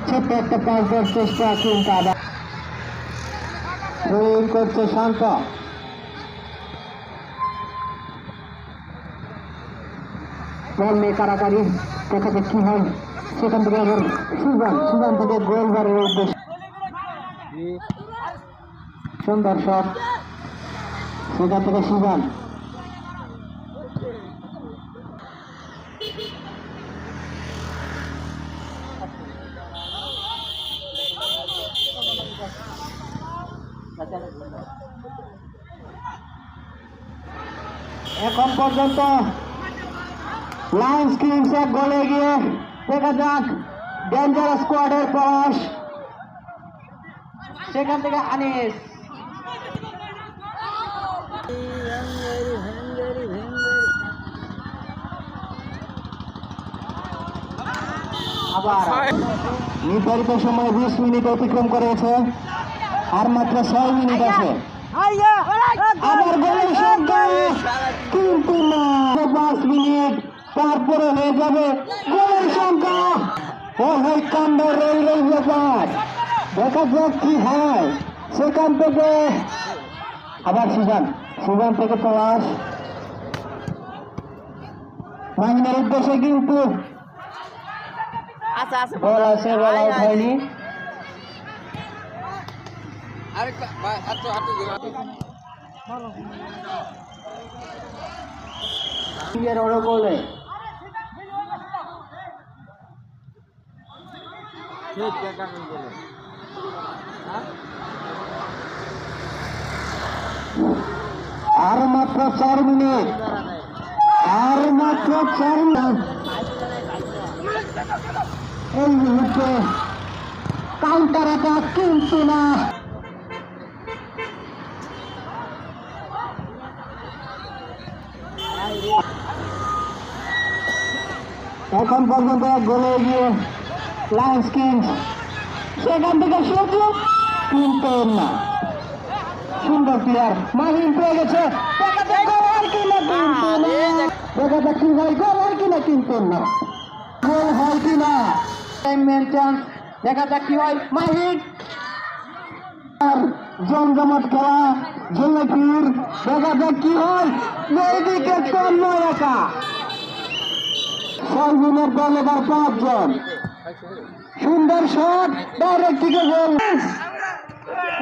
ছোট্ট একটা পাস দেওয়ার চেষ্টা কিন্তু আবার করছে শান্ত। বল নিয়ে কারাকারি, দেখা যাক কি হয়। সেখান থেকে আবার সুজান থেকে গোল বারের উদ্দেশ্য, সুন্দর শট সেখান থেকে সুজান। এখন পর্যন্ত লায়ন্স কিংস এক গোলে গিয়ে, দেখা যাক ডেঞ্জার স্কোয়াডের প্রয়াস। সেখান থেকে আনিস, আবার নির্ধারিত সময় 20 মিনিট অতিক্রম করেছে, আর মাত্র 6 মিনিট আছে। আবার গোলের সংখ্যা কিন্তু না, 5 মিনিট তারপরে হয়ে যাবে গোলের সংখ্যা। ওই কাণ্ডের এই ব্যাপার, দেখা যাক কি হয়। সেখান থেকে আবার সুজান থেকে প্রয়াস, মাহিনের উদ্দেশ্যে কিন্তু বল আছে, বল আউট হয়নি। গোলে আর মাত্র 4 মিনিট, আর মাত্র 4 মিনিট। এই মুহূর্তে কাউন্টার অ্যাটাক কিন্তু না, এখন পর্যন্ত গোলে গিয়ে লায়ন্স কিংস। সেখান থেকে সুযোগ কিন্তু না, সুন্দর প্লেয়ার মাহিন পেয়ে গেছে, দেখা যাক কি হয়, গোল হয় কিনা কিন্তু না, গোল হয় কিনা। দেখা যাক কি হয়। মাহিন জমজমাট খেলা, জল্লাফির, দেখা যাক কি হয়। এইদিকে 9 একা, 6 জনের দল, এবার 5 জন। সুন্দর শট, ডাইরেক্ট থেকে goal.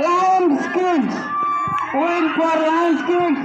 Lions Kings, win for Lions Kings.